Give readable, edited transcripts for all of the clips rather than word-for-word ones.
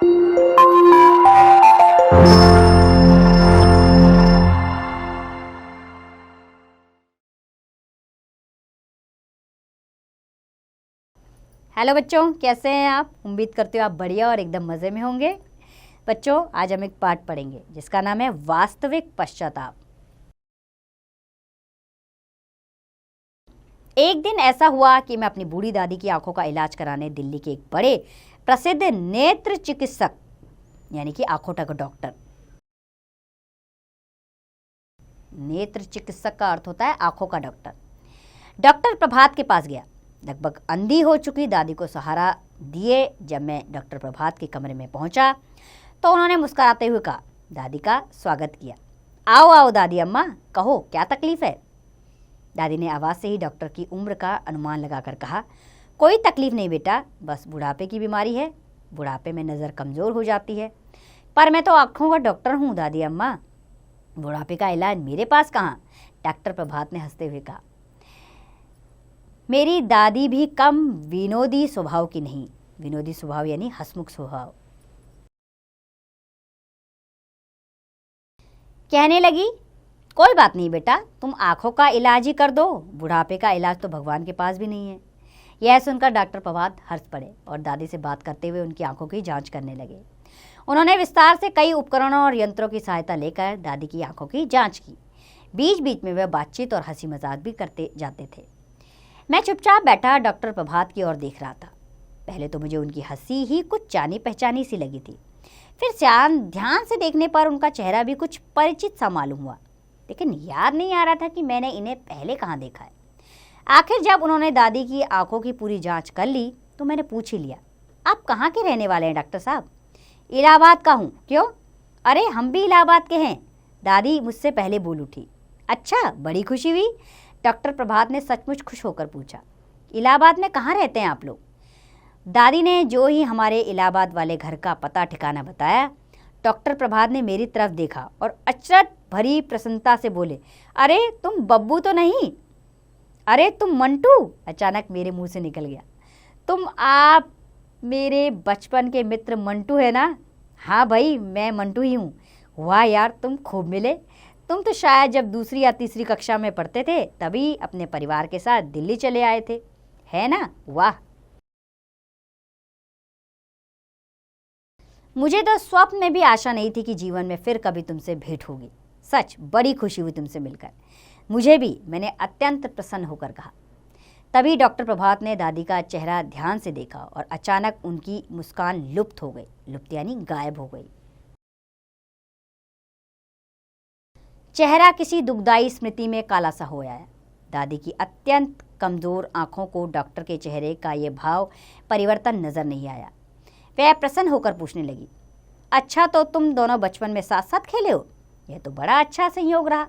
Hello बच्चों, कैसे हैं आप? उम्मीद करते हो आप बढ़िया और एकदम मज़े में होंगे। बच्चों, आज हम एक पाठ पढ़ेंगे जिसका नाम है वास्तविक पश्चाताप। एक दिन ऐसा हुआ कि मैं अपनी बूढ़ी दादी की आंखों का इलाज कराने दिल्ली के एक बड़े प्रसिद्ध नेत्र चिकित्सक यानी कि आंखों का डॉक्टर, नेत्र चिकित्सक का अर्थ होता है आंखों का डॉक्टर प्रभात के पास गया। लगभग अंधी हो चुकी दादी को सहारा दिए जब मैं डॉक्टर प्रभात के कमरे में पहुंचा तो उन्होंने मुस्कुराते हुए कहा, दादी का स्वागत किया। आओ आओ दादी अम्मा, कहो क्या तकलीफ है? दादी ने आवाज़ से ही डॉक्टर की उम्र का अनुमान लगाकर कहा, कोई तकलीफ नहीं बेटा, बस बुढ़ापे की बीमारी है। बुढ़ापे में नज़र कमज़ोर हो जाती है। पर मैं तो आँखों का डॉक्टर हूँ दादी अम्मा, बुढ़ापे का इलाज मेरे पास कहाँ? डॉक्टर प्रभात ने हंसते हुए कहा, मेरी दादी भी कम विनोदी स्वभाव की नहीं। विनोदी स्वभाव यानी हंसमुख स्वभाव। कहने लगी, कोई बात नहीं बेटा, तुम आंखों का इलाज ही कर दो, बुढ़ापे का इलाज तो भगवान के पास भी नहीं है। यह सुनकर डॉक्टर प्रभात हंस पड़े और दादी से बात करते हुए उनकी आंखों की जांच करने लगे। उन्होंने विस्तार से कई उपकरणों और यंत्रों की सहायता लेकर दादी की आंखों की जांच की। बीच बीच में वे बातचीत और हंसी मजाक भी करते जाते थे। मैं चुपचाप बैठा डॉक्टर प्रभात की ओर देख रहा था। पहले तो मुझे उनकी हंसी ही कुछ जानी पहचानी सी लगी थी। फिर ध्यान से देखने पर उनका चेहरा भी कुछ परिचित सा मालूम हुआ, लेकिन याद नहीं आ रहा था कि मैंने इन्हें पहले कहाँ देखा है। आखिर जब उन्होंने दादी की आंखों की पूरी जांच कर ली तो मैंने पूछ ही लिया, आप कहाँ के रहने वाले हैं डॉक्टर साहब? इलाहाबाद का हूँ। क्यों? अरे हम भी इलाहाबाद के हैं, दादी मुझसे पहले बोल उठी। अच्छा, बड़ी खुशी हुई। डॉक्टर प्रभात ने सचमुच खुश होकर पूछा, इलाहाबाद में कहाँ रहते हैं आप लोग? दादी ने जो ही हमारे इलाहाबाद वाले घर का पता ठिकाना बताया, डॉक्टर प्रभात ने मेरी तरफ देखा और अचरज भरी प्रसन्नता से बोले, अरे तुम बब्बू तो नहीं? अरे तुम मंटू? अचानक मेरे मुंह से निकल गया। आप मेरे बचपन के मित्र मंटू है ना? हाँ भाई, मैं मंटू ही हूँ। वाह यार, तुम खूब मिले। तुम तो शायद जब दूसरी या तीसरी कक्षा में पढ़ते थे तभी अपने परिवार के साथ दिल्ली चले आए थे, है ना? वाह, मुझे तो स्वप्न में भी आशा नहीं थी कि जीवन में फिर कभी तुमसे भेंट होगी। सच बड़ी खुशी हुई तुमसे मिलकर। मुझे भी, मैंने अत्यंत प्रसन्न होकर कहा। तभी डॉक्टर प्रभात ने दादी का चेहरा ध्यान से देखा और अचानक उनकी मुस्कान लुप्त हो गई। लुप्त यानी गायब हो गई। चेहरा किसी दुखदाई स्मृति में काला सा हो आया। दादी की अत्यंत कमज़ोर आंखों को डॉक्टर के चेहरे का ये भाव परिवर्तन नजर नहीं आया। वह प्रसन्न होकर पूछने लगी, अच्छा तो तुम दोनों बचपन में साथ साथ खेले हो? यह तो बड़ा अच्छा संयोग रहा।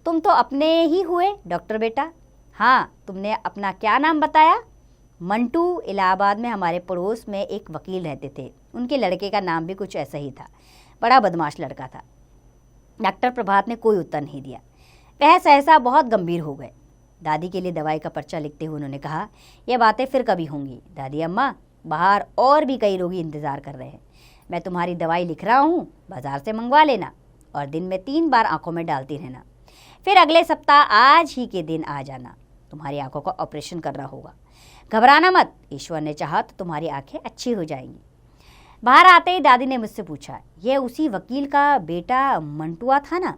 तुम तो अपने ही हुए डॉक्टर बेटा। हाँ, तुमने अपना क्या नाम बताया? मंटू। इलाहाबाद में हमारे पड़ोस में एक वकील रहते थे, उनके लड़के का नाम भी कुछ ऐसा ही था। बड़ा बदमाश लड़का था। डॉक्टर प्रभात ने कोई उत्तर नहीं दिया। वह सहसा बहुत गंभीर हो गए। दादी के लिए दवाई का पर्चा लिखते हुए उन्होंने कहा, यह बातें फिर कभी होंगी दादी अम्मा, बाहर और भी कई रोगी इंतज़ार कर रहे हैं। मैं तुम्हारी दवाई लिख रहा हूँ, बाजार से मंगवा लेना और दिन में 3 बार आंखों में डालती रहना। फिर अगले सप्ताह आज ही के दिन आ जाना, तुम्हारी आंखों का ऑपरेशन करना होगा। घबराना मत, ईश्वर ने चाहा तो तुम्हारी आंखें अच्छी हो जाएंगी। बाहर आते ही दादी ने मुझसे पूछा, यह उसी वकील का बेटा मंटुआ था ना?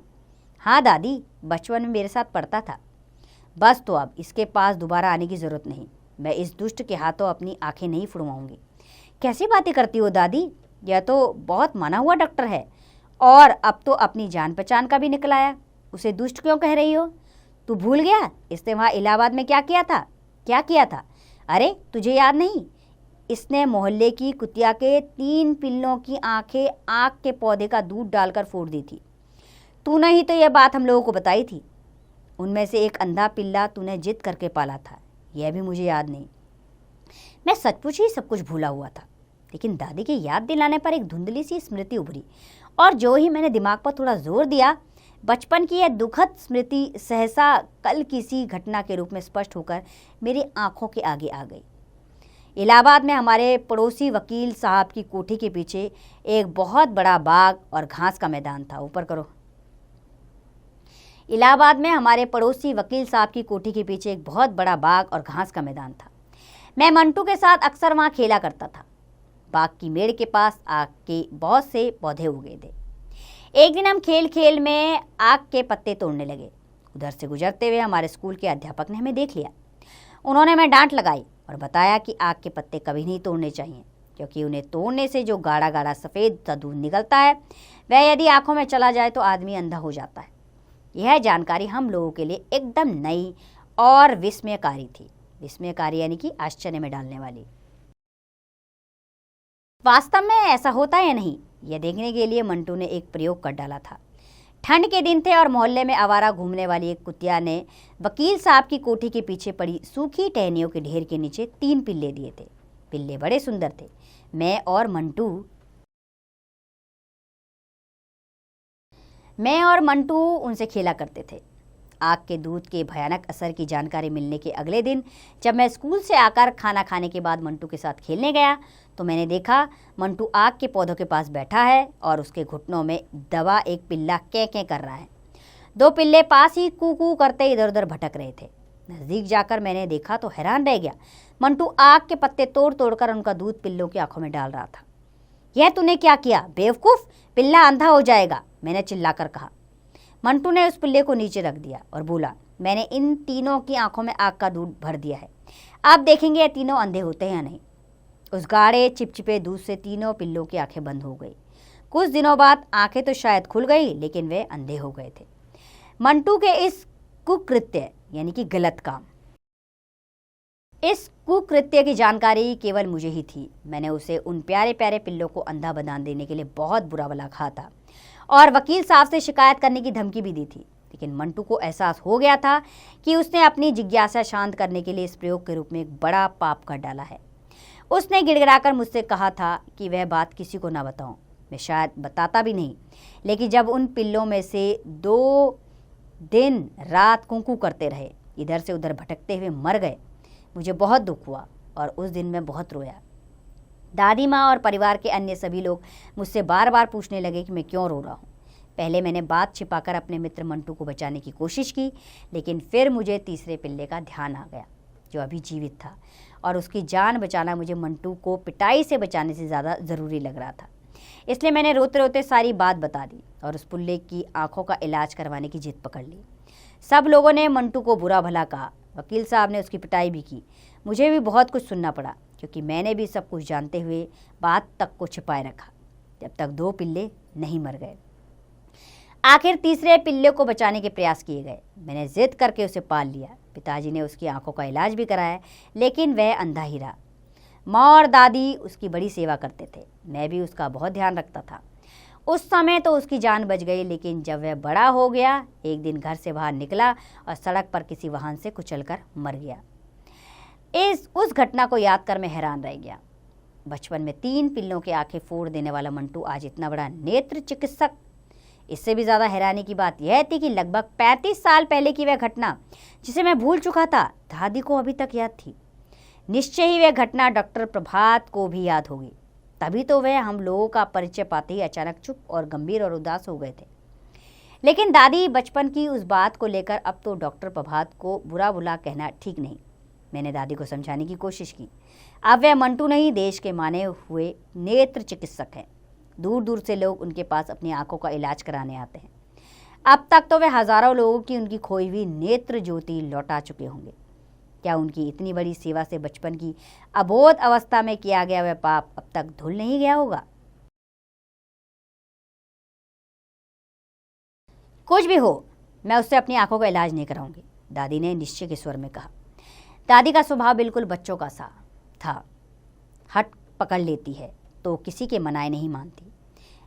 हाँ दादी, बचपन में मेरे साथ पढ़ता था। बस तो अब इसके पास दोबारा आने की ज़रूरत नहीं। मैं इस दुष्ट के हाथों अपनी आंखें नहीं फुड़वाऊंगी। कैसी बातें करती हो दादी, यह तो बहुत माना हुआ डॉक्टर है और अब तो अपनी जान पहचान का भी निकलाया। उसे दुष्ट क्यों कह रही हो? तू भूल गया इसने वहाँ इलाहाबाद में क्या किया था? क्या किया था? अरे तुझे याद नहीं? इसने मोहल्ले की कुतिया के 3 पिल्लों की आंखें आँख के पौधे का दूध डालकर फोड़ दी थी। तूने ही तो यह बात हम लोगों को बताई थी। उनमें से एक अंधा पिल्ला तूने जिद करके पाला था, यह भी मुझे याद नहीं। मैं सचमुच ही सब कुछ भूला हुआ था, लेकिन दादी के याद दिलाने पर एक धुंधली सी स्मृति उभरी और जो ही मैंने दिमाग पर थोड़ा जोर दिया, बचपन की यह दुखद स्मृति सहसा कल किसी घटना के रूप में स्पष्ट होकर मेरी आंखों के आगे आ गई। इलाहाबाद में हमारे पड़ोसी वकील साहब की कोठी के पीछे एक बहुत बड़ा बाग और घास का मैदान था। ऊपर करो। इलाहाबाद में हमारे पड़ोसी वकील साहब की कोठी के पीछे एक बहुत बड़ा बाग और घास का मैदान था। मैं मंटू के साथ अक्सर वहां खेला करता था। बाग की मेड़ के पास आग के बहुत से पौधे उगे थे। एक दिन हम खेल खेल में आग के पत्ते तोड़ने लगे। उधर से गुजरते हुए हमारे स्कूल के अध्यापक ने हमें देख लिया। उन्होंने हमें डांट लगाई और बताया कि आग के पत्ते कभी नहीं तोड़ने चाहिए, क्योंकि उन्हें तोड़ने से जो गाढ़ा गाढ़ा सफ़ेद सा दूध निकलता है वह यदि आंखों में चला जाए तो आदमी अंधा हो जाता है। यह जानकारी हम लोगों के लिए एकदम नई और विस्मयकारी थी। विस्मयकारी यानी कि आश्चर्य में डालने वाली। वास्तव में ऐसा होता है या नहीं, यह देखने के लिए मंटू ने एक प्रयोग कर डाला था। ठंड के दिन थे और मोहल्ले में आवारा घूमने वाली एक कुतिया ने वकील साहब की कोठी के पीछे पड़ी सूखी टहनियों के ढेर के नीचे 3 पिल्ले दिए थे। पिल्ले बड़े सुंदर थे। मैं और मंटू उनसे खेला करते थे। आग के दूध के भयानक असर की जानकारी मिलने के अगले दिन जब मैं स्कूल से आकर खाना खाने के बाद मंटू के साथ खेलने गया तो मैंने देखा मंटू आग के पौधों के पास बैठा है और उसके घुटनों में दबा एक पिल्ला कै कै कर रहा है। 2 पिल्ले पास ही कू कू करते इधर उधर भटक रहे थे। नज़दीक जाकर मैंने देखा तो हैरान रह गया। मंटू आग के पत्ते तोड़ तोड़ कर उनका दूध पिल्लों की आंखों में डाल रहा था। यह तूने क्या किया बेवकूफ़, पिल्ला अंधा हो जाएगा, मैंने चिल्लाकर कहा। मंटू ने उस पिल्ले को नीचे रख दिया और बोला, मैंने इन तीनों की आंखों में आग का दूध भर दिया है। आप देखेंगे ये तीनों अंधे होते हैं या नहीं। उस गाढ़े चिपचिपे दूध से तीनों पिल्लों की आंखें बंद हो गई। कुछ दिनों बाद आंखें तो शायद खुल गई, लेकिन वे अंधे हो गए थे। मंटू के इस कुकृत्य यानी कि गलत काम, इस कुकृत्य की जानकारी केवल मुझे ही थी। मैंने उसे उन प्यारे प्यारे पिल्लों को अंधा बना देने के लिए बहुत बुरा भला कहा था और वकील साहब से शिकायत करने की धमकी भी दी थी। लेकिन मंटू को एहसास हो गया था कि उसने अपनी जिज्ञासा शांत करने के लिए इस प्रयोग के रूप में एक बड़ा पाप कर डाला है। उसने गिड़गिड़ाकर मुझसे कहा था कि वह बात किसी को ना बताऊं। मैं शायद बताता भी नहीं, लेकिन जब उन पिल्लों में से 2 दिन रात कुंकू करते रहे, इधर से उधर भटकते हुए मर गए, मुझे बहुत दुख हुआ और उस दिन मैं बहुत रोया। दादी माँ और परिवार के अन्य सभी लोग मुझसे बार बार पूछने लगे कि मैं क्यों रो रहा हूँ। पहले मैंने बात छिपाकर अपने मित्र मंटू को बचाने की कोशिश की, लेकिन फिर मुझे तीसरे पिल्ले का ध्यान आ गया जो अभी जीवित था और उसकी जान बचाना मुझे मंटू को पिटाई से बचाने से ज़्यादा ज़रूरी लग रहा था। इसलिए मैंने रोते रोते सारी बात बता दी और उस पिल्ले की आंखों का इलाज करवाने की जिद पकड़ ली। सब लोगों ने मंटू को बुरा भला कहा। वकील साहब ने उसकी पिटाई भी की। मुझे भी बहुत कुछ सुनना पड़ा, क्योंकि मैंने भी सब कुछ जानते हुए बात तक को छिपाए रखा, जब तक 2 पिल्ले नहीं मर गए। आखिर तीसरे पिल्ले को बचाने के प्रयास किए गए। मैंने जिद करके उसे पाल लिया। पिताजी ने उसकी आंखों का इलाज भी कराया, लेकिन वह अंधा ही रहा। माँ और दादी उसकी बड़ी सेवा करते थे। मैं भी उसका बहुत ध्यान रखता था। उस समय तो उसकी जान बच गई, लेकिन जब वह बड़ा हो गया, एक दिन घर से बाहर निकला और सड़क पर किसी वाहन से कुचलकर मर गया। उस घटना को याद कर मैं हैरान रह गया। बचपन में 3 पिल्लों की आंखें फोड़ देने वाला मंटू आज इतना बड़ा नेत्र चिकित्सक। इससे भी ज़्यादा हैरानी की बात यह थी कि लगभग 35 साल पहले की वह घटना, जिसे मैं भूल चुका था, दादी को अभी तक याद थी। निश्चय ही वह घटना डॉक्टर प्रभात को भी याद होगी। तभी तो वह हम लोगों का परिचय पाते ही अचानक चुप और गंभीर और उदास हो गए थे। लेकिन दादी बचपन की उस बात को लेकर अब तो डॉक्टर प्रभात को बुरा भला कहना ठीक नहीं। मैंने दादी को समझाने की कोशिश की। अब वह मंटू नहीं, देश के माने हुए नेत्र चिकित्सक हैं। दूर दूर से लोग उनके पास अपनी आंखों का इलाज कराने आते हैं। अब तक तो वे हजारों लोगों की उनकी खोई हुई नेत्र ज्योति लौटा चुके होंगे। क्या उनकी इतनी बड़ी सेवा से बचपन की अबोध अवस्था में किया गया वह पाप अब तक धुल नहीं गया होगा? कुछ भी हो, मैं उससे अपनी आंखों का इलाज नहीं कराऊंगी, दादी ने निश्चय के स्वर में कहा। दादी का स्वभाव बिल्कुल बच्चों का सा था। हट पकड़ लेती है तो किसी के मनाए नहीं मानती।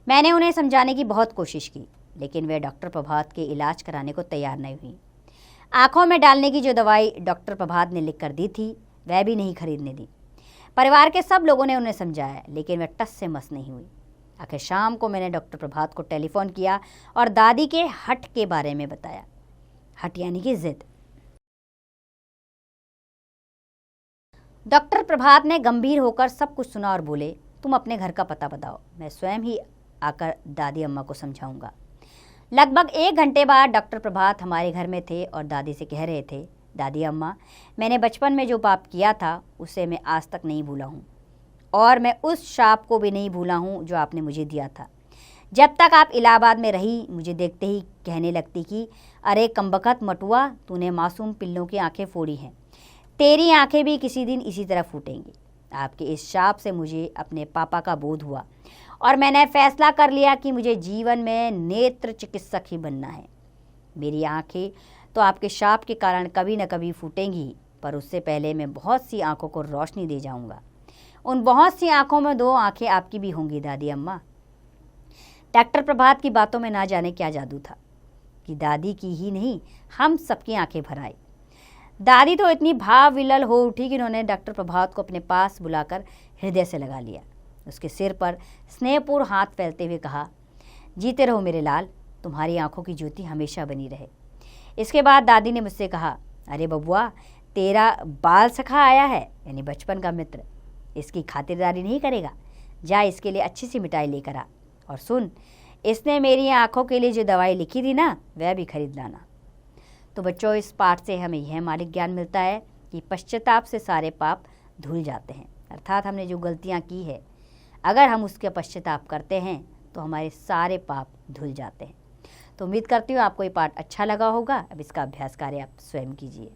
मैंने उन्हें समझाने की बहुत कोशिश की, लेकिन वे डॉक्टर प्रभात के इलाज कराने को तैयार नहीं हुई। आंखों में डालने की जो दवाई डॉक्टर प्रभात ने लिख कर दी थी, वह भी नहीं खरीदने दी। परिवार के सब लोगों ने उन्हें समझाया, लेकिन वह टस से मस नहीं हुई। आखिर शाम को मैंने डॉक्टर प्रभात को टेलीफोन किया और दादी के हट के बारे में बताया। हट यानी कि जिद। डॉक्टर प्रभात ने गंभीर होकर सब कुछ सुना और बोले, तुम अपने घर का पता बताओ, मैं स्वयं ही आकर दादी अम्मा को समझाऊंगा। लगभग 1 घंटे बाद डॉक्टर प्रभात हमारे घर में थे और दादी से कह रहे थे, दादी अम्मा, मैंने बचपन में जो पाप किया था उसे मैं आज तक नहीं भूला हूँ और मैं उस शाप को भी नहीं भूला हूँ जो आपने मुझे दिया था। जब तक आप इलाहाबाद में रही, मुझे देखते ही कहने लगती कि अरे कमबख्त मटुआ, तूने मासूम पिल्लों की आंखें फोड़ी हैं, तेरी आंखें भी किसी दिन इसी तरह फूटेंगी। आपके इस शाप से मुझे अपने पापा का बोध हुआ और मैंने फैसला कर लिया कि मुझे जीवन में नेत्र चिकित्सक ही बनना है। मेरी आंखें तो आपके शाप के कारण कभी न कभी फूटेंगी, पर उससे पहले मैं बहुत सी आंखों को रोशनी दे जाऊंगा। उन बहुत सी आंखों में 2 आंखें आपकी भी होंगी दादी अम्मा। डॉक्टर प्रभात की बातों में ना जाने क्या जादू था कि दादी की ही नहीं, हम सबकी आंखें भर आई। दादी तो इतनी भाव विलल हो उठी कि उन्होंने डॉक्टर प्रभात को अपने पास बुलाकर हृदय से लगा लिया। उसके सिर पर स्नेहपूर्ण हाथ फैलते हुए कहा, जीते रहो मेरे लाल, तुम्हारी आंखों की ज्योति हमेशा बनी रहे। इसके बाद दादी ने मुझसे कहा, अरे बबुआ, तेरा बाल सखा आया है, यानी बचपन का मित्र, इसकी खातिरदारी नहीं करेगा, जा इसके लिए अच्छी सी मिठाई लेकर आ, और सुन, इसने मेरी आंखों के लिए जो दवाई लिखी थी ना, वह भी खरीद लाना। तो बच्चों, इस पाठ से हमें यह मौलिक ज्ञान मिलता है कि पश्चाताप से सारे पाप धुल जाते हैं। अर्थात हमने जो गलतियां की है, अगर हम उसके पश्चाताप करते हैं तो हमारे सारे पाप धुल जाते हैं। तो उम्मीद करती हूँ आपको ये पाठ अच्छा लगा होगा। अब इसका अभ्यास कार्य आप स्वयं कीजिए।